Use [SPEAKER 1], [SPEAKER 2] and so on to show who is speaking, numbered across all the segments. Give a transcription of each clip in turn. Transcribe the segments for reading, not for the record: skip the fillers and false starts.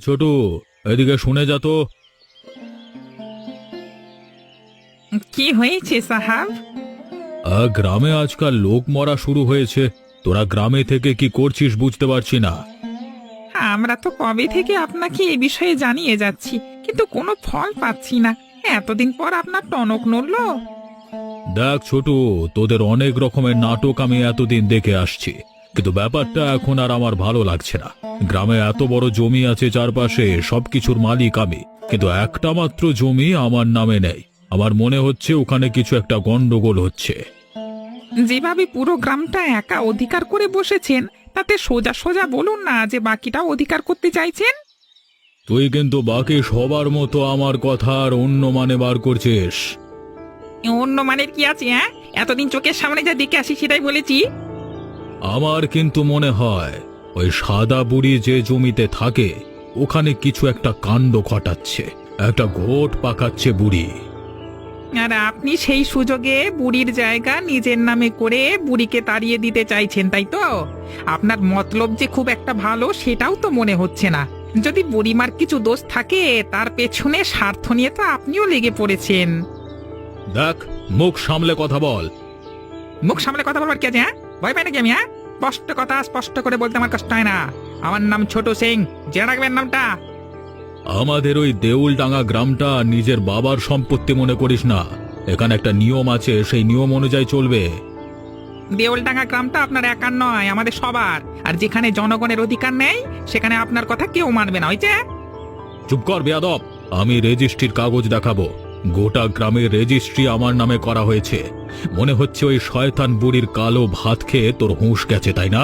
[SPEAKER 1] ছোটু, এদিকে শুনে যা তো।
[SPEAKER 2] কি হয়েছে সাহাব?
[SPEAKER 1] গ্রামে আজকাল লোক মরা শুরু হয়েছে। তোরা গ্রামে থেকে কি করছিস বুঝতে পারছি না।
[SPEAKER 2] আমরা তো কবে থেকে আপনাকে এই বিষয়ে জানিয়ে যাচ্ছি, কিন্তু কোনো ফল পাচ্ছি না। এতদিন পর আপনার টনক নড়লো।
[SPEAKER 1] দেখ ছোটু, তোদের অনেক রকমের নাটক আমি এতদিন দেখে আসছি, কিন্তু ব্যাপারটা এখন আর আমার ভালো লাগছে না। গ্রামে এত বড় জমি আছে, চারপাশে সবকিছুর মালিক আমি, কিন্তু একটা মাত্র জমি আমার নামে নেই। আমার মনে হচ্ছে ওখানে কিছু একটা গন্ডগোল হচ্ছে।
[SPEAKER 2] যেভাবে পুরো গ্রামটা একা অধিকার করে বসেছেন, তাতে সোজা সোজা বলুন না যে বাকিটাও অধিকার করতে চাইছেন।
[SPEAKER 1] তুই কিন্তু বাকি সবার মতো আমার কথা আর অন্য মানে বার করছিস।
[SPEAKER 2] অন্য মানের কি আছে? এতদিন চোখের সামনে যা দেখে আসি সেটাই বলেছি।
[SPEAKER 1] আমার কিন্তু মনে হয় ওই সাদা বুড়ি যে জমিতে থাকে ওখানে কিছু একটা কাণ্ড ঘটাচ্ছে, একটা ঘোট পাকাচ্ছে বুড়ি।
[SPEAKER 2] আর আপনি সেই সুযোগে বুড়ির জায়গা নিজের নামে করে বুড়িকে তাড়িয়ে দিতে চাইছেন, তাই তো? আপনার মতলব যে খুব একটা ভালো সেটাও তো মনে হচ্ছে না। যদি বুড়িমার কিছু দোষ থাকে, তার পেছনে স্বার্থ নিয়ে তো আপনিও লেগে পড়েছেন।
[SPEAKER 1] দেখ, মুখ সামলে কথা বল।
[SPEAKER 2] মুখ সামলে কথা বলবার কি আছে? ভয় পাই নাকি আমি? স্পষ্ট কথা স্পষ্ট করে বলতে আমার কষ্ট হয় না। আমার নাম ছোট সিং, জেনে রাখবেন নামটা।
[SPEAKER 1] আমাদের ওই দেউলডাঙ্গা গ্রামটা নিজের বাবার সম্পত্তি মনে করিস না। এখানে একটা নিয়ম আছে, সেই নিয়ম অনুযায়ী চলবে।
[SPEAKER 2] দেউলডাঙ্গা গ্রামটা আপনার একার নয়, আমাদের সবার। আর যেখানে জনগণের অধিকার নেই, সেখানে আপনার কথা কেউ মানবে না, হয়েছে?
[SPEAKER 1] চুপ কর বেয়াদব। আমি রেজিস্ট্রির কাগজ দেখাবো। গোটা গ্রামের রেজিস্ট্রি আমার নামে করা হয়েছে। মনে হচ্ছে ওই শয়তান বুড়ির কালো ভাত খেয়ে তোর হুঁশ গেছে, তাই না?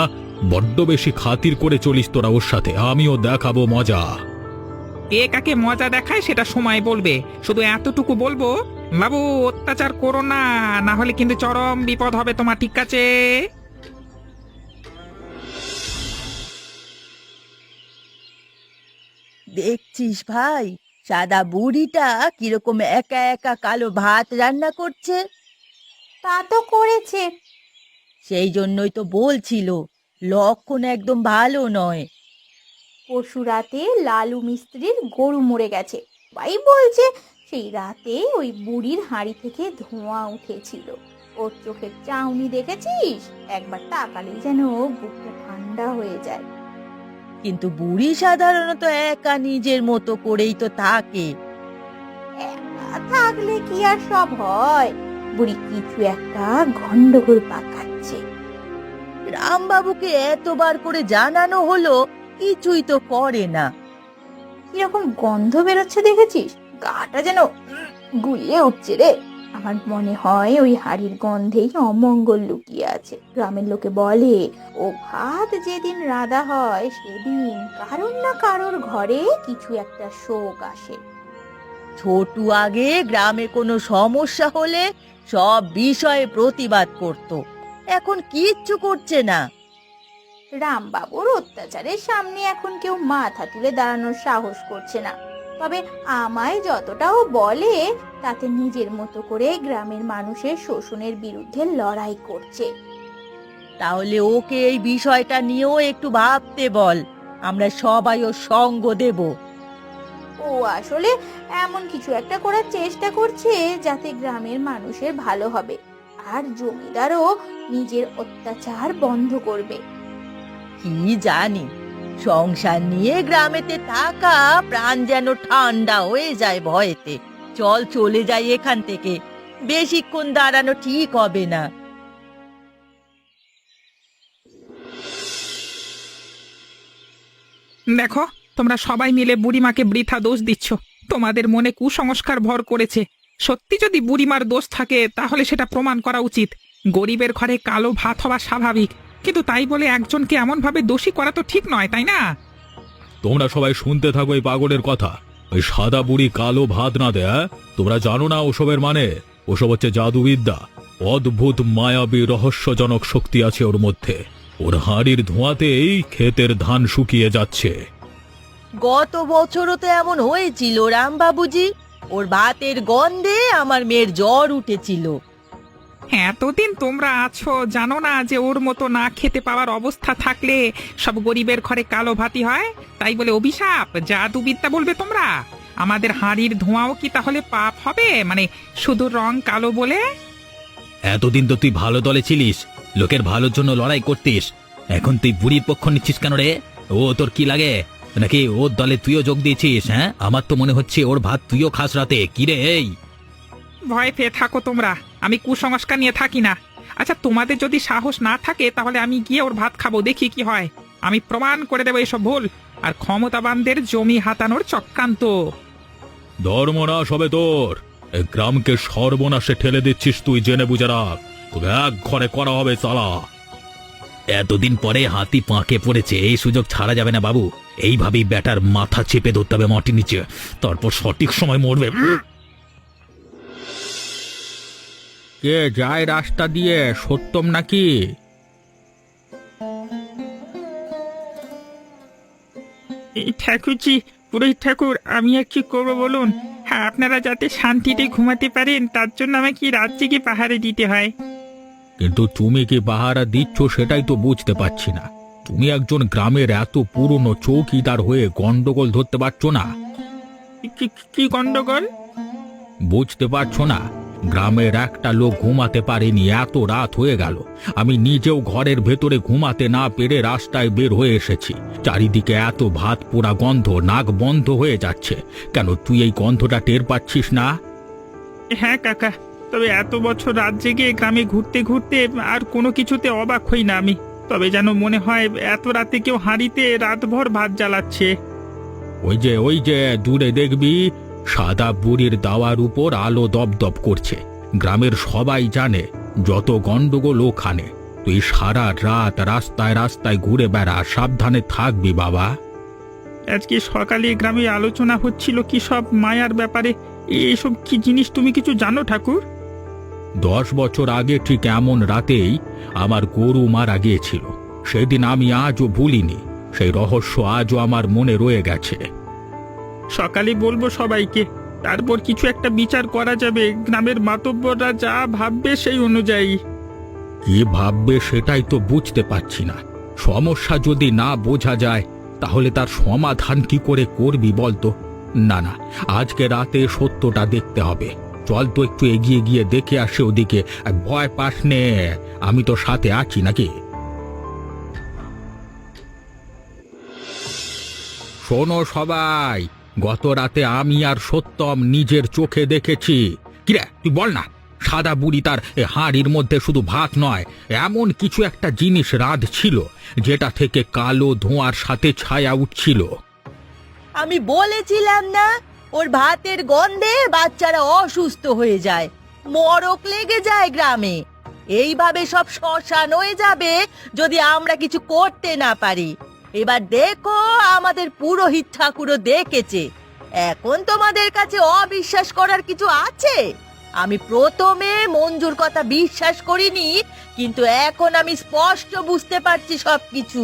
[SPEAKER 1] বড্ড বেশি খাতির করে চলিস তোরা ওর সাথে। আমিও দেখাবো মজা।
[SPEAKER 2] কে কাকে মজা দেখায় সেটা সময় বলবে। শুধু এতটুকু বলবো, বাবু অত্যাচার করো না, না হলে কিন্তু চরম বিপদ হবে তোমার, ঠিক আছে?
[SPEAKER 3] দেখছিস ভাই, সাদা বুড়িটা কিরকম একা একা কালো ভাত রান্না করছে।
[SPEAKER 4] তা তো করেছে।
[SPEAKER 3] সেই জন্যই তো বলছিল লক্ষণ একদম ভালো নয়।
[SPEAKER 4] পরশু রাতে লালু মিস্ত্রির গরু মরে গেছে। ভাই বলছে সেই রাতে ওই বুড়ির হাঁড়ি থেকে ধোঁয়া উঠেছিল। ওর চোখের চাউনি দেখেছিস? একবার তাকালেই যেন বুকটা ঠান্ডা হয়ে যায়।
[SPEAKER 3] কিন্তু বুড়ি সাধারণত একা নিজের মতো করেই তো থাকে।
[SPEAKER 4] একা থাকলে কি আর সব হয়? বুড়ি কিছু একটা গন্ডগোল পাকাচ্ছে।
[SPEAKER 3] রামবাবুকে এতবার করে জানানো হলো, কিছুই তো করে না।
[SPEAKER 4] কিরকম গন্ধ বেরোচ্ছে দেখেছিস? গাটা যেন গুলিয়ে উঠছে রে। আমার মনে হয় ওই হাড়ির গন্ধেই অমঙ্গল লুকিয়ে আছে। গ্রামের লোকে বলে ও ভাত যেদিন রাঁধা হয় সেদিন কারোর না কারোর ঘরে কিছু একটা শোক আসে।
[SPEAKER 3] ছোটু আগে গ্রামে কোনো সমস্যা হলে সব বিষয়ে প্রতিবাদ করত, এখন কিচ্ছু করছে না।
[SPEAKER 4] রামবাবুর অত্যাচারের সামনে এখন কেউ মাথা তুলে দাঁড়ানোর সাহস করছে না। তবে আমায় যতটাও বলে, তাতে নিজের মতো করে গ্রামের মানুষের শোষণের বিরুদ্ধে লড়াই করছে।
[SPEAKER 3] তাহলে ওকে এই বিষয়টা নিয়েও একটু ভাবতে বল, আমরা সবাই ওর সঙ্গ দেব।
[SPEAKER 4] ও আসলে এমন কিছু একটা করার চেষ্টা করছে যাতে গ্রামের মানুষের ভালো হবে, আর জমিদারও নিজের অত্যাচার বন্ধ করবে।
[SPEAKER 3] কি জানি, সংসার নিয়ে গ্রামেতে থাকা প্রাণ যেন ঠান্ডা হয়ে যায় ভয়েতে। চল চলে যাই এখান থেকে, বেশিক্ষণ দাঁড়ানো ঠিক হবে না।
[SPEAKER 2] দেখো, তোমরা সবাই মিলে বুড়িমাকে বৃথা দোষ দিচ্ছ। তোমাদের মনে কুসংস্কার ভর করেছে। সত্যি যদি বুড়িমার দোষ থাকে, তাহলে সেটা প্রমাণ করা উচিত। গরিবের ঘরে কালো ভাত হওয়া স্বাভাবিক, কিন্তু তাই বলে একজনকে এমন ভাবে দোষী করা তো ঠিক নয়, তাই না?
[SPEAKER 1] তোমরা সবাই শুনতে থাকো এই পাগলের কথা। ওই সাদা বুড়ি কালো ভাত না দেয়, তোমরা জানো না ওসবের মানে? ওসব হচ্ছে জাদুবিদ্যা। অদ্ভুত মায়াবী রহস্যজনক শক্তি আছে ওর মধ্যে। ওর হাঁড়ির ধোঁয়াতেই ক্ষেতের ধান শুকিয়ে যাচ্ছে।
[SPEAKER 3] গত বছরও তো এমন হয়েছিল রামবাবুজি, ওর ভাতের গন্ধে আমার মেয়ের জ্বর উঠেছিল।
[SPEAKER 2] এতদিন তোমরা আছো, জানো না যে ওর মতো না খেতে পাওয়ার অবস্থা থাকলে সব গরিবের ঘরে কালো ভাতি হয়? তাই বলে অভিশাপ, জাদু বিদ্যা বলবে তোমরা? আমাদের হাঁড়ির ধোঁয়াও কি তাহলে পাপ হবে, মানে শুধু রং কালো বলে?
[SPEAKER 1] এতদিন তো তুই ভালো দলে ছিলিস, লোকের ভালোর জন্য লড়াই করতিস। এখন তুই বুড়ির পক্ষ নিচ্ছিস কেন রে? ও তোর কি লাগে? নাকি ওর দলে তুইও যোগ দিয়েছিস? হ্যাঁ, আমার তো মনে হচ্ছে ওর ভাত তুইও খাস রাতে। কি রে এই?
[SPEAKER 2] ভয় পেয়ে থাকো তোমরা, আমি কুসংস্কার নিয়ে থাকি না। আচ্ছা, তোমাদের যদি সাহস না থাকে তাহলে আমি গিয়ে ওর ভাত খাবো, দেখি কি হয়। আমি প্রমাণ করে দেবো এসব ভুল আর ক্ষমতাবানদের জমি হাতানোর চক্রান্ত।
[SPEAKER 1] ধর্মনাশ হবে তোর। এই গ্রামকে সর্বনাশে ঠেলে দিচ্ছিস তুই, জেনে বুঝে রাখ। তোকে এক ঘরে করা হবে সালা। এতদিন পরে হাতি পাঁকে পড়েছে, এই সুযোগ ছাড়া যাবে না বাবু। এইভাবেই ব্যাটার মাথা চেপে ধরতে হবে মাটির নিচে, তারপর সঠিক সময় মরবে।
[SPEAKER 2] কে যায় রাস্তা দিয়ে, সত্যম নাকি? ঠাকুরজি, পুরোহিত ঠাকুর, আমি আর কি করবো বলুন? হ্যাঁ, আপনারা যাতে শান্তিতে ঘুমাতে পারেন তার জন্য আমাকে রাত জেগে পাহাড়ে দিতে হয়।
[SPEAKER 1] কিন্তু তুমি কি পাহারা দিচ্ছ সেটাই তো বুঝতে পারছি না। তুমি একজন গ্রামের এত পুরনো চৌকিদার হয়ে গন্ডগোল ধরতে পারছো না?
[SPEAKER 2] কি গন্ডগোল?
[SPEAKER 1] বুঝতে পারছো না? গ্রামের একটা লোক ঘুমাতে পারেনি, এত রাত হয়ে গেল। আমি নিজেও ঘরের ভেতরে ঘুমাতে না পেরে রাস্তায় বের হয়ে এসেছি। চারিদিকে এত ভাত পোড়া গন্ধ, নাক বন্ধ হয়ে যাচ্ছে। কেন তুই এই গন্ধটা টের পাচ্ছিস না?
[SPEAKER 2] হ্যাঁ কাকা, তবে এত বছর রাত জেগে গ্রামে ঘুরতে ঘুরতে আর কোনো কিছুতে অবাক হই না আমি। তবে যেন মনে হয় এত রাতে কেউ হাঁড়িতে রাতভর ভাত জ্বালাচ্ছে।
[SPEAKER 1] ওই যে দূরে দেখবি, সাদা বুড়ির দাওয়ার উপর আলো দপদপ করছে। গ্রামের সবাই জানে যত গন্ডগোল ওখানে। তুই সারা রাত রাস্তায় রাস্তায় ঘুরে বেড়া, সাবধানে থাকবি বাবা।
[SPEAKER 2] আজকে সকালে গ্রামে আলোচনা হচ্ছিল কি সব মায়ার ব্যাপারে। এইসব কি জিনিস তুমি কিছু জানো ঠাকুর?
[SPEAKER 1] 10 বছর আগে ঠিক এমন রাতেই আমার গরু মারা গিয়েছিল। সেদিন আমি আজও ভুলিনি। সেই রহস্য আজও আমার মনে রয়ে গেছে।
[SPEAKER 2] সকালে বলবো সবাইকে, তারপর কিছু একটা বিচার করা যাবে। গ্রামের মাতব্বররা যা ভাববে সেই অনুযায়ী।
[SPEAKER 1] কি ভাববে সেটাই তো বুঝতে পারছি না। সমস্যা যদি না বোঝা যায় তাহলে তার সমাধান কি করে করবি বলতো? না, আজকে রাতে সত্যটা দেখতে হবে। চল তো একটু এগিয়ে গিয়ে দেখে আসে ওদিকে। আর ভয় পাস নে, আমি তো সাথে আছি নাকি। শোনো সবাই, গত রাতে আমি আর সত্যম নিজের চোখে দেখেছি। কিরে তুই বল না, সাদা বুড়ি তার হাঁড়ির মধ্যে শুধু ভাত নয়, এমন কিছু একটা জিনিস রাঁধছিল যেটা থেকে কালো ধোঁয়ার সাথে ছায়া উঠছিল।
[SPEAKER 3] আমি বলেছিলাম না, ওর ভাতের গন্ধে বাচ্চারা অসুস্থ হয়ে যায়, মরক লেগে যায় গ্রামে। এইভাবে সব শ্মশান হয়ে যাবে যদি আমরা কিছু করতে না পারি। এবার দেখো, আমাদের পুরোহিত ঠাকুরও দেখেছে। এখন তোমাদের কাছে অবিশ্বাস করার কিছু আছে? আমি প্রথমে মঞ্জুর কথা বিশ্বাস করিনি, কিন্তু এখন আমি স্পষ্ট বুঝতে পারছি সবকিছু।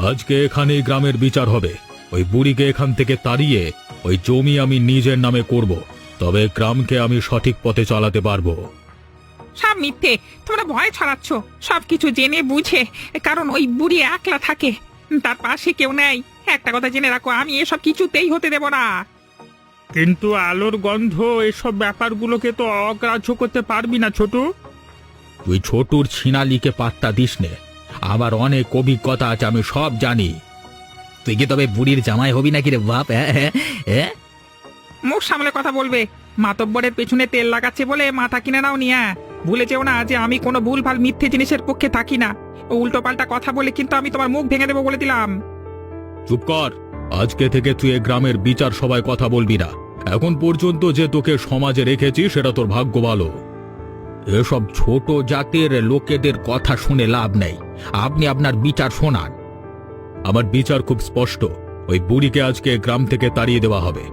[SPEAKER 1] আজকে এখানেই গ্রামের বিচার হবে। ওই বুড়িকে এখান থেকে তাড়িয়ে ওই জমি আমি নিজের নামে করব, তবে গ্রামকে আমি সঠিক পথে চালাতে পারবো।
[SPEAKER 2] সব মিথ্যে, তোমরা ভয় ছড়াচ্ছ সবকিছু জেনে বুঝে। কারণ ওই বুড়ি একলা থাকে, তার পাশে কেউ নেই। একটা কথা জেনে রাখো, আমি এসব কিছুতেই হতে দেব না। কিন্তু আলোর গন্ধ, এসব ব্যাপারগুলোকে তো অগ্রাহ্য করতে পারবি না ছোটু।
[SPEAKER 1] তুই ছোটুর ছিনালিকে পাত্তা দিস নে। আমার অনেক অভিজ্ঞতা আছে, আমি সব জানি। তুই কি তবে বুড়ির জামাই হবি নাকি রে বাপ? হ্যাঁ,
[SPEAKER 2] মুখ সামলে কথা বলবে। মাতব্বরের পেছনে তেল লাগাচ্ছে বলে মাথা কিনে নাও নিয়া। ভুলে যেও না যে আমি কোনো ভুলভাল মিথ্যে জিনিসের পক্ষে থাকি না। ও উল্টো পাল্টা কথা বলে কিন্তু আমি তোমার মুখ ভেঙে দেবো বলে দিলাম।
[SPEAKER 1] চুপ কর। আজকে থেকে তুই এ গ্রামের বিচার সবাই কথা বলবি না। এখন পর্যন্ত যে তোকে সমাজে রেখেছি সেটা তোর ভাগ্য ভালো। এসব ছোট জাতের লোকেদের কথা শুনে লাভ নেই। আপনি আপনার বিচার শোনান। আমার বিচার খুব স্পষ্ট। ওই বুড়িকে আজকে গ্রাম থেকে তাড়িয়ে দেওয়া হবে।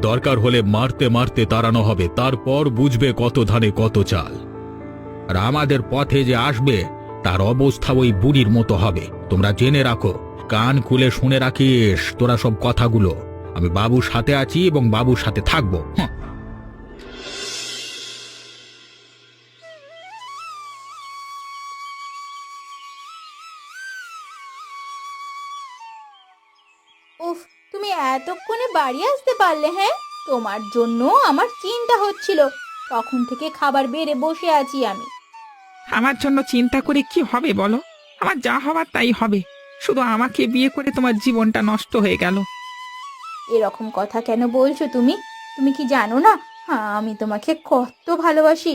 [SPEAKER 1] দরকার হলে মারতে মারতে তাড়ানো হবে, তারপর বুঝবে কত ধানে কত চাল। আর আমাদের পথে যে আসবে তার অবস্থা ওই বুড়ির মতো হবে। তোমরা জেনে রাখো, কান খুলে শুনে রাখিস তোরা সব কথাগুলো। আমি বাবুর সাথে আছি এবং বাবুর সাথে থাকবো।
[SPEAKER 4] এতক্ষণে বাড়ি আসতে পারলে? হ্যাঁ, তোমার জন্য আমার চিন্তা হচ্ছিল, তখন থেকে খাবার বেড়ে বসে আছি আমি।
[SPEAKER 2] আমার জন্য চিন্তা করে কি হবে বলো? আমার যা হওয়ার তাই হবে। শুধু আমাকে বিয়ে করে তোমার জীবনটা নষ্ট হয়ে গেল।
[SPEAKER 4] এরকম কথা কেন বলছো তুমি? তুমি কি জানো না আমি তোমাকে কত ভালোবাসি?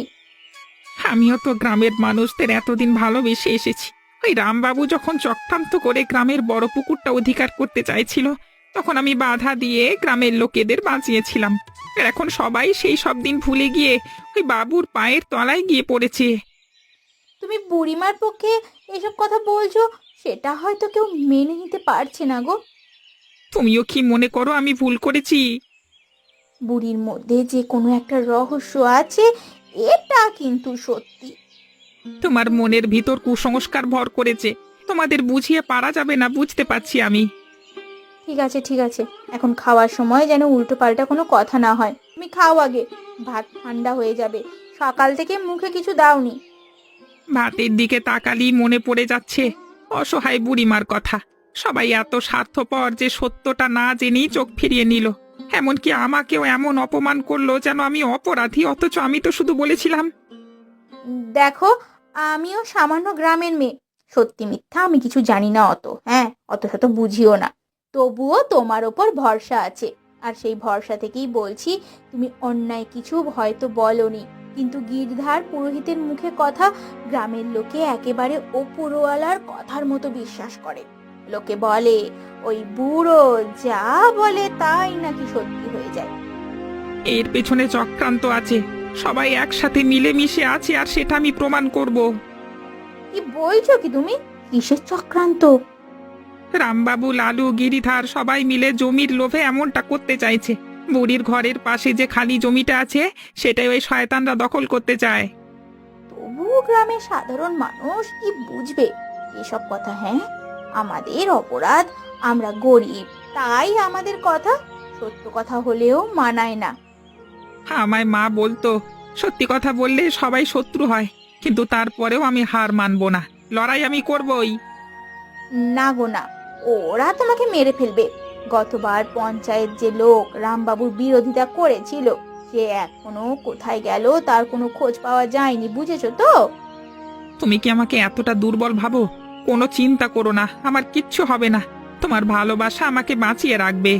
[SPEAKER 2] আমিও তো গ্রামের মানুষদের এতদিন ভালোবেসে এসেছি। ওই রামবাবু যখন চক্রান্ত করে গ্রামের বড় পুকুরটা অধিকার করতে চাইছিল, তখন আমি বাধা দিয়ে গ্রামের লোকেদের বাঁচিয়েছিলাম। আর এখন সবাই সেই সব দিন ভুলে গিয়ে ওই বাবুর পায়ের তলায় গিয়ে পড়েছে।
[SPEAKER 4] তুমি বুড়িমার পক্ষে এসব কথা বলছো, সেটা হয়তো কেউ মেনে নিতে পারছে না গো।
[SPEAKER 2] তুমিও কি মনে করো আমি ভুল করেছি?
[SPEAKER 4] বুড়ির মধ্যে যে কোনো একটা রহস্য আছে, এটা কিন্তু সত্যি।
[SPEAKER 2] তোমার মনের ভিতর কুসংস্কার ভর করেছে। তোমাদের বুঝিয়ে পারা যাবে না, বুঝতে পারছি আমি।
[SPEAKER 4] ঠিক আছে ঠিক আছে, এখন খাওয়ার সময় যেন উল্টো পাল্টা কোনো কথা না হয়। তুমি খাও আগে, ভাত ঠান্ডা হয়ে যাবে। সকাল থেকে মুখে কিছু দাওনি।
[SPEAKER 2] ভাতের দিকে তাকালি মনে পড়ে যাচ্ছে অসহায় বুড়িমার কথা। সবাই এত স্বার্থপর যে সত্যটা না জেনেই চোখ ফিরিয়ে নিল। এমনকি আমাকেও এমন অপমান করলো যেন আমি অপরাধী, অথচ আমি তো শুধু বলেছিলাম।
[SPEAKER 4] দেখো, আমিও সামান্য গ্রামের মেয়ে, সত্যি মিথ্যা আমি কিছু জানি না অত, হ্যাঁ, অত শত বুঝিও না। তবুও তোমার ওপর ভরসা আছে, আর সেই ভরসা থেকেই বলছি, তুমি অন্যায় কিছু হয়তো বলনি, কিন্তু গিরধার পুরোহিতের মুখে কথা গ্রামের লোকে একেবারে ওপরওয়ালার কথার মতো বিশ্বাস করে। লোকে বলে ওই বুড়ো যা বলে তাই নাকি সত্যি হয়ে যায়।
[SPEAKER 2] এর পেছনে চক্রান্ত আছে। সবাই একসাথে মিলেমিশে আছে, আর সেটা আমি প্রমাণ করব।
[SPEAKER 4] কি বলছো কি তুমি? কিসের চক্রান্ত?
[SPEAKER 2] রামবাবু, লালু, গিরিধার সবাই মিলে জমির লোভে এমনটা করতে চাইছে। বুড়ির ঘরের পাশে যে খালি জমিটা আছে, সেটাই ওই শয়তানরা দখল করতে চায়।
[SPEAKER 4] তবুও গ্রামের সাধারণ মানুষ কি বুঝবে এসব কথা? হ্যাঁ, আমাদের অপরাধ, আমরা গরিব, তাই আমাদের কথা সত্য কথা হলেও মানায় না।
[SPEAKER 2] আমায় মা বলতো, সত্যি কথা বললে সবাই শত্রু হয়, কিন্তু তারপরেও আমি হার মানবো না, লড়াই আমি করবই।
[SPEAKER 4] না গো না, ওরা তোমাকে মেরে ফেলবে। গতবার পঞ্চায়েত যে লোক রামবাবুর বিরোধিতা করেছিল, সে এখনো কোথায় গেল তার কোনো খোঁজ পাওয়া যায়নি, বুঝেছো তো?
[SPEAKER 2] তুমি কি আমাকে এতটা দুর্বল ভাবো? কোনো চিন্তা করো না, আমার কিচ্ছু হবে না। তোমার ভালোবাসা আমাকে বাঁচিয়ে রাখবে।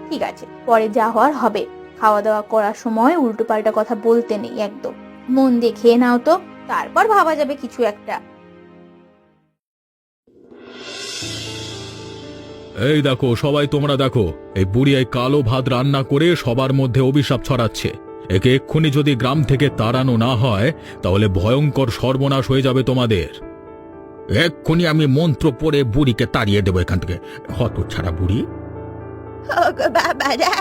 [SPEAKER 4] ঠিক আছে, পরে যা হওয়ার হবে। খাওয়া দাওয়া করার সময় উল্টো পাল্টা কথা বলতে নেই একদম। মন দিয়ে খেয়ে নাও তো, তারপর ভাবা যাবে কিছু একটা।
[SPEAKER 1] এই দেখো সবাই, তোমরা দেখো, এই বুড়ি এই কালো ভাত রান্না করে সবার মধ্যে অভিশাপ ছড়াচ্ছে। একে এক্ষুনি যদি গ্রাম থেকে তাড়ানো না হয়, তাহলে ভয়ঙ্কর সর্বনাশ হয়ে যাবে তোমাদের। এক্ষুনি আমি মন্ত্র পড়ে বুড়িকে তাড়িয়ে দেবো এখান থেকে। হতচ্ছাড়া বুড়ি!
[SPEAKER 3] ওগো বাবারা,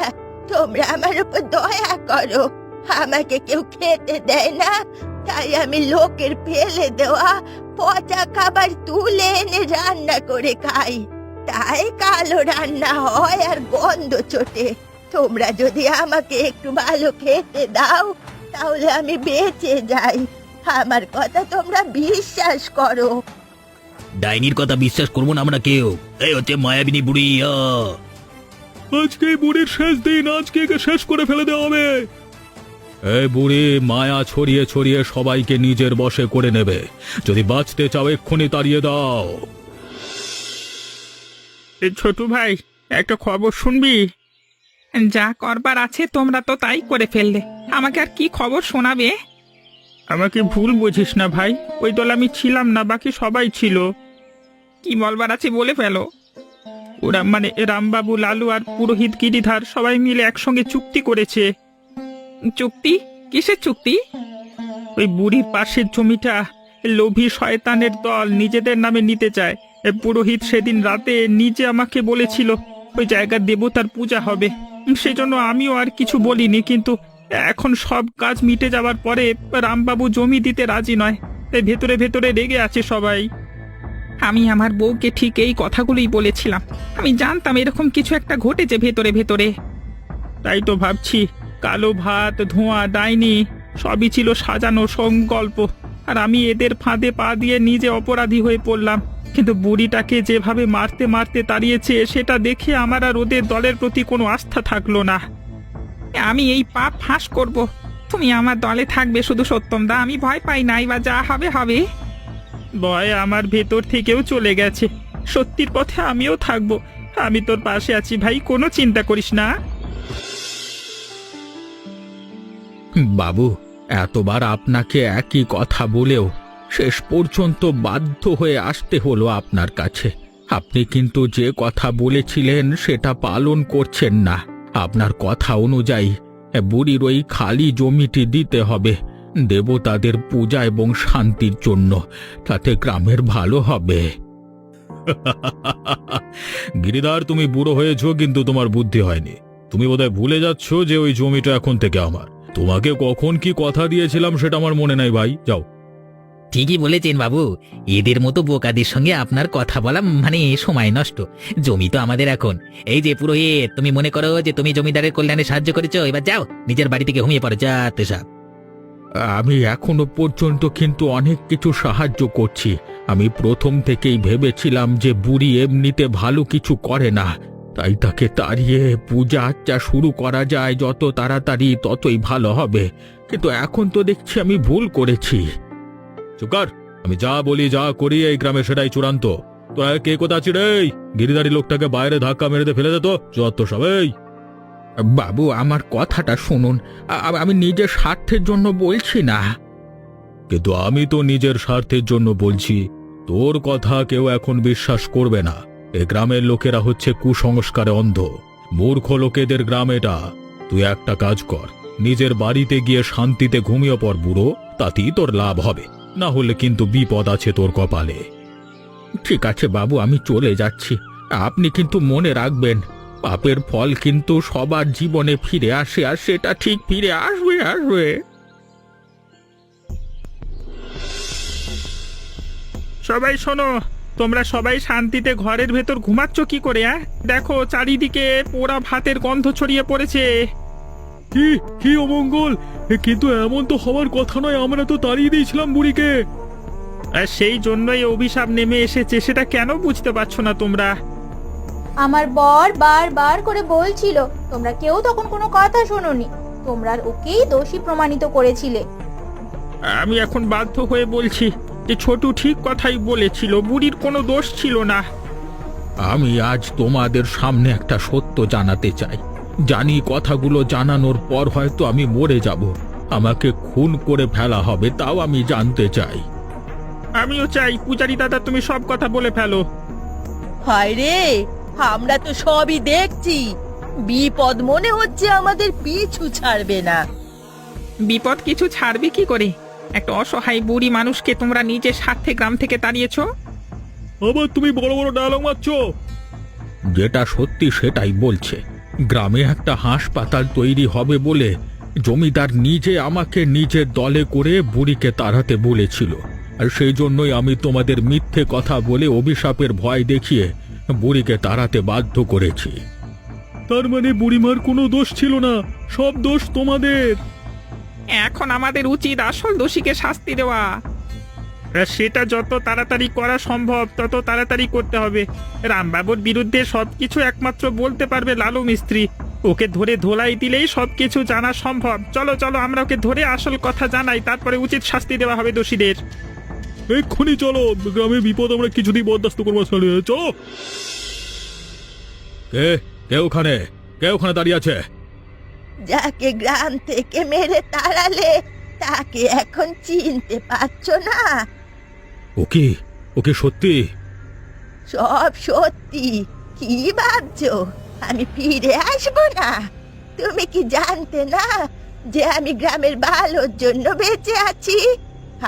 [SPEAKER 3] তোমরা আমার উপর দয়া করো। আমাকে কেউ খেতে দেয় না, তাই আমি লোকের ফেলে দেওয়া পচা খাবার তুলে এনে রান্না করে খাই। তাই কালো রান্না হয় আর গন্ধ ছোটে। তোমরা যদি আমাকে একটু ভালো খেতে দাও, তাহলে আমি বেঁচে যাই। আমার কথা তোমরা বিশ্বাস করো।
[SPEAKER 5] ডাইনির কথা বিশ্বাস করবো না আমরা কেউ। এই হচ্ছে মায়াবিনী বুড়ি।
[SPEAKER 1] আজকে বুড়ির শেষ দিন, আজকে একে শেষ করে ফেলে দেওয়া হবে। এই বুড়ি মায়া ছড়িয়ে ছড়িয়ে সবাইকে নিজের বশে করে নেবে। যদি বাঁচতে চাও এক্ষুনি তাড়িয়ে দাও।
[SPEAKER 2] ছোট ভাই, একটা খবর শুনবি? যা করবার আছে তোমরা তো তাই করে ফেললে, আমাকে আর কি খবর শোনাবে? আমাকে ভুল বুঝিস না ভাই, ওই দল আমি ছিলাম না, বাকি সবাই ছিল। কি বলবার আছে বলে ফেলো। ওরা মানে রামবাবু, লালু আর পুরোহিত গিরিধার সবাই মিলে একসঙ্গে চুক্তি করেছে। চুক্তি? কিসের চুক্তি? ওই বুড়ির পাশের জমিটা লোভী শয়তানের দল নিজেদের নামে নিতে চায়। পুরোহিত সেদিন রাতে নিজে আমাকে বলেছিল ওই জায়গার দেবতার পূজা হবে, সেজন্য আমিও আর কিছু বলিনি। কিন্তু এখন সব কাজ মিটে যাওয়ার পরে রামবাবু জমি দিতে রাজি নয়, তাই ভেতরে ভেতরে রেগে আছে সবাই। আমি আমার বউকে ঠিক এই কথাগুলোই বলেছিলাম। আমি জানতাম এরকম কিছু একটা ঘটেছে ভেতরে ভেতরে। তাই তো ভাবছি, কালো ভাত, ধোঁয়া, ডাইনি সবই ছিল সাজানো সংকল্প, আর আমি এদের ফাঁদে পা দিয়ে নিজে অপরাধী হয়ে পড়লাম। কিন্তু বুড়িটাকে যেভাবে মারতে মারতে তাড়িয়েছে সেটা দেখে আমার আর ওদের দলের প্রতি কোনো আস্থা থাকলো না। আমি এই পাপ ফাঁস করব। তুমি আমার দলে থাকবে শুধু সত্যম দা, আমি ভয় পাই নাই, বা যা হবে হবে। ভয় আমার ভেতর থেকেও চলে গেছে। সত্যির পথে আমিও থাকবো। আমি তোর পাশে আছি ভাই, কোনো চিন্তা করিস না।
[SPEAKER 1] বাবু, এতবার আপনাকে একই কথা বলেও শেষ পর্যন্ত বাধ্য হয়ে আসতে হলো আপনার কাছে। আপনি কিন্তু যে কথা বলেছিলেন সেটা পালন করছেন না। আপনার কথা অনুযায়ী বুড়ির ওই খালি জমিটি দিতে হবে দেবতাদের পূজা এবং শান্তির জন্য, তাতে গ্রামের ভালো হবে। গিরিধর, তুমি বুড়ো হয়েছো কিন্তু তোমার বুদ্ধি হয়নি। তুমি বোধহয় ভুলে যাচ্ছ যে ওই জমিটা এখন থেকে আমার। তোমাকে কখন কি কথা দিয়েছিলাম সেটা আমার মনে নাই ভাই, যাও।
[SPEAKER 5] ঠিকই বলেছেন বাবু, এদের মতো বোকাদের সঙ্গে আপনার কথা বলা মানে সময় নষ্ট। জমি তো আমাদের এখন। এই যে পুরোহিত, তুমি মনে করো যে তুমি জমিদারের কল্যাণে সাহায্য করেছো, এবার যাও নিজের বাড়ি থেকে ঘুমিয়ে পড়ো, যাতে সাপ।
[SPEAKER 1] আমি এখনো পর্যন্ত কিন্তু অনেক কিছু সাহায্য করছি। আমি প্রথম থেকেই ভেবেছিলাম যে বুড়ি এমনিতে ভালো কিছু করে না, তাই তাকে তাড়িয়ে পূজা আচ্চা শুরু করা যায় যত তাড়াতাড়ি ততই ভালো হবে। কিন্তু এখন তো দেখছি আমি ভুল করেছি। চুকার, আমি যা বলি যা করি এই গ্রামে সেটাই চূড়ান্ত। তো কে কোথা আছি রে? গিরিধারী লোকটাকে বাইরে ধাক্কা মেরে ফেলে দে তো, যত সবাই। বাবু, আমার কথাটা শুনুন, আমি নিজের স্বার্থের জন্য বলছি না। কিন্তু আমি তো নিজের স্বার্থের জন্য বলছি। তোর কথা কেউ এখন বিশ্বাস করবে না। এ গ্রামের লোকেরা হচ্ছে কুসংস্কারে অন্ধ, মূর্খ লোকেদের গ্রাম এটা। তুই একটা কাজ কর, নিজের বাড়িতে গিয়ে শান্তিতে ঘুমিয়ে পড় বুড়ো, তাতেই তোর লাভ হবে। না হলে কিন্তু বিপদ আছে তোর কপালে। ঠিক আছে বাবু, আমি চলে যাচ্ছি। আপনি কিন্তু মনে রাখবেন, পাপের ফল কিন্তু সবার জীবনে ফিরে আসে, আর সেটা ঠিক ফিরে আসবে আসবে।
[SPEAKER 2] সবাই শোনো, তোমরা সবাই শান্তিতে ঘরের ভেতর ঘুমাচ্ছ কি করে? দেখো চারিদিকে পোড়া ভাতের গন্ধ ছড়িয়ে পড়েছে।
[SPEAKER 1] কি কি অমঙ্গল! কিন্তু এমন তো হওয়ার কথা নয়, আমরা তো তাড়িয়ে দিয়েছিলাম বুড়িকে।
[SPEAKER 2] আর সেই জন্যই অভিশাপ নেমে এসেছে, সেটা কেন বুঝতে পারছো না তোমরা?
[SPEAKER 4] আমার বর বারবার করে বলছিল, তোমরা কেউ তখন কোনো কথা শোনোনি। তোমরা ওকেই দোষী প্রমাণিত করেছিলে।
[SPEAKER 2] আমি এখন বাধ্য হয়ে বলছি যে ছোটু ঠিক কথাই বলেছিল, বুড়ির কোনো দোষ ছিল না।
[SPEAKER 1] আমি আজ তোমাদের সামনে একটা সত্য জানাতে চাই। জানি কথাগুলো জানানোর পর হয়তো আমি মরে যাব, আমাকে খুন করে ফেলা হবে, তাও আমি জানতে চাই।
[SPEAKER 2] আমিও চাই পূজারি দাদা তুমি সব কথা বলে ফেলো।
[SPEAKER 3] হায় রে, আমরা তো সবই দেখছি। বিপদ মনে হচ্ছে আমাদের পিছু ছাড়বে না।
[SPEAKER 2] বিপদ কিছু ছাড়বে কি করে? একটা অসহায় বুড়ি মানুষকে তোমরা নিজের স্বার্থে গ্রাম থেকে তাড়িয়েছো।
[SPEAKER 1] আবার তুমি বড় বড় ডায়লগ মারছো। যেটা সত্যি সেটাই বলছে। গ্রামে একটা হাসপাতাল তৈরি হবে বলে জমিদার নিজে আমাকে নিজের দলে করে বুড়িকে তাড়াতে বলেছিল, আর সেই জন্যই আমি তোমাদের মিথ্যে কথা বলে অভিশাপের ভয় দেখিয়ে বুড়িকে তাড়াতে বাধ্য করেছি। তার মানে বুড়িমার কোনো দোষ ছিল না, সব দোষ তোমাদের।
[SPEAKER 2] এখন আমাদের উচিত আসল দোষীকে শাস্তি দেওয়া। সেটা যত তাড়াতাড়ি করা সম্ভব তত তাড়াতাড়ি করতে হবে। রামবাবুর বিরুদ্ধে সবকিছু একমাত্র বলতে পারবে লালু মিস্ত্রি। ওকে ধরে ধোলাই দিলেই সবকিছু জানা সম্ভব। চলো চলো, আমরা ওকে ধরে আসল কথা জানাই, তারপরে উচিত শাস্তি দেওয়া হবে দোষীদের।
[SPEAKER 1] এক্ষুনি চলো, গ্রামের বিপদ আমরা কিছুতেই বরদাস্ত করবো। চলো। কে ওখানে দাঁড়িয়ে আছে?
[SPEAKER 3] যাকে গ্রাম থেকে মেরে তাড়ালে তাকে এখন চিনতে পারছো না?
[SPEAKER 1] ওকে সত্যি?
[SPEAKER 3] সব সত্যি। কি ভাবছো আমি ফিরে আসবো না? তুমি কি জানতে না যে আমি গ্রামের ভালোর জন্য বেঁচে আছি?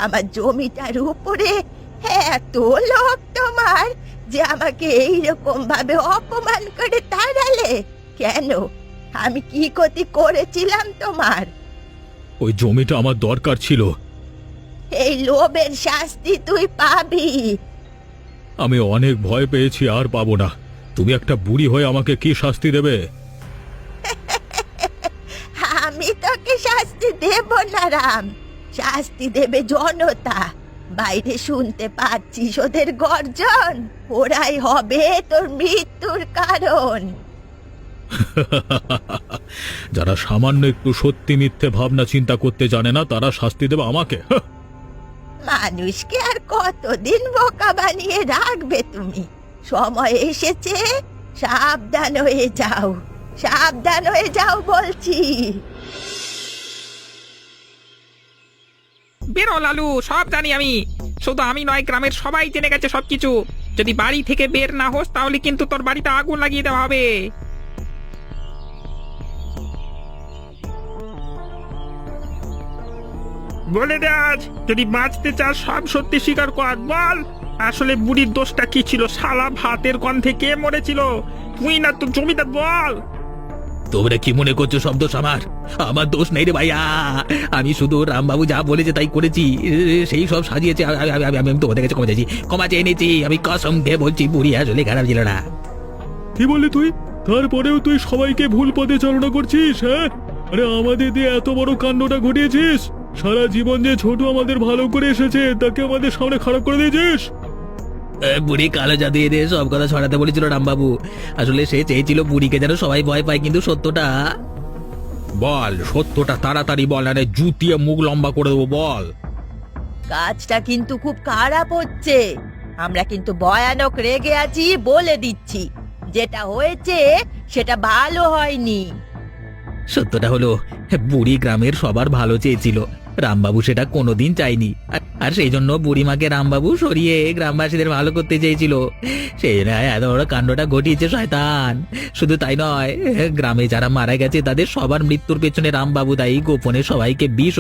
[SPEAKER 3] আমার জমিটার উপরে এত লোভ তোমার যে আমাকে এইরকম ভাবে অপমান করে তাড়ালে কেন? আমি কি ক্ষতি করেছিলাম তোমার?
[SPEAKER 1] ওই জমিটা আমার দরকার ছিল।
[SPEAKER 3] এই লোভের শাস্তি তুই পাবি।
[SPEAKER 1] আমি অনেক ভয় পেয়েছি, আর পাবো না। তুমি একটা বুড়ি হয়ে আমাকে কি শাস্তি দেবে?
[SPEAKER 3] আমি তোকে শাস্তি দেব না রাম, শাস্তি দেবে জনতা। বাইরে শুনতে পাচ্ছিস ওদের গর্জন? ওরাই হবে তোর মৃত্যুর কারণ।
[SPEAKER 1] যারা সামান্য একটু সত্যি মিথ্যে ভাবনা চিন্তা করতে জানে না তারা শাস্তি দেবে আমাকে। হাহ!
[SPEAKER 3] মানুষকে আর কতদিন বোকা বানিয়ে রাখবে তুমি? সময় এসেছে, সাবধান হয়ে যাও, সাবধান হয়ে যাও বলছি।
[SPEAKER 2] বেরো লালু, সব জানি আমি। শুধু আমি নয়, গ্রামের সবাই জেনে গেছে সবকিছু। যদি বাড়ি থেকে বের না হোস তাহলে কিন্তু তোর বাড়িতে আগুন লাগিয়ে দেওয়া হবে। বলে দে আজ, যদি বাঁচতে চাস সব সত্যি স্বীকার কর। বল, আসলে বুড়ির দোষটা কি ছিল? শালা ভাতের গন্ধে কে মরেছিল? তুই না তো জমিদার? বল।
[SPEAKER 5] তোমরা কি মনে করছো সব দোষ আমার? আমার দোষ নেই রে ভাইয়া। আমি শুধু রামবাবু যা বলেছে তাই করেছি। সেই সব সাজিয়েছে। আমি তোমাদের কাছে ক্ষমা চাইছি, ক্ষমা চেয়ে নিয়েছি। আমি কসম দিয়ে বলছি বুড়ি আসলে খারাপ ছিল না।
[SPEAKER 1] কি বললি তুই? তারপরেও তুই সবাইকে ভুল পথে চালনা করছিস? হ্যাঁ, আরে আমাদের দিয়ে এত বড় কাণ্ডটা ঘটিয়েছিস। সারা জীবন যে ছোট আমাদের ভালো করে এসেছে তাকে আমাদের সামনে খারাপ করে দিয়েছিস।
[SPEAKER 5] বুড়ি কালো জাদু এনে সব কথা ছড়াতে বলেছিল রামবাবু। আসলে সে চেয়েছিল বুড়িকে যেন সবাই ভয় পায়, কিন্তু সত্যটা।
[SPEAKER 1] বল, সত্যটা তাড়াতাড়ি বল, আরে জুতিয়ে মুখ লম্বা করে দেবো। বল।
[SPEAKER 3] কাজটা কিন্তু খুব খারাপ হচ্ছে। আমরা কিন্তু ভয়ানক রেগে আছি, বলে দিচ্ছি। যেটা হয়েছে সেটা ভালো হয়নি।
[SPEAKER 5] সত্যটা হলো বুড়ি গ্রামের সবার ভালো চেয়েছিল, রামবাবু সেটা কোনোদিন চায়নি। আর সেই জন্য বুড়িমাকে রামবাবু সরিয়ে গ্রামবাসীদের ভালো করতে চেয়েছিল। সেই জন্য এত বড় কাণ্ডটা ঘটিয়েছে শয়তান। শুধু তাই নয়, গ্রামে যারা মারা গেছে তাদের সবার মৃত্যুর পেছনে রামবাবু দায়ী। গোপনে সবাইকে বিষ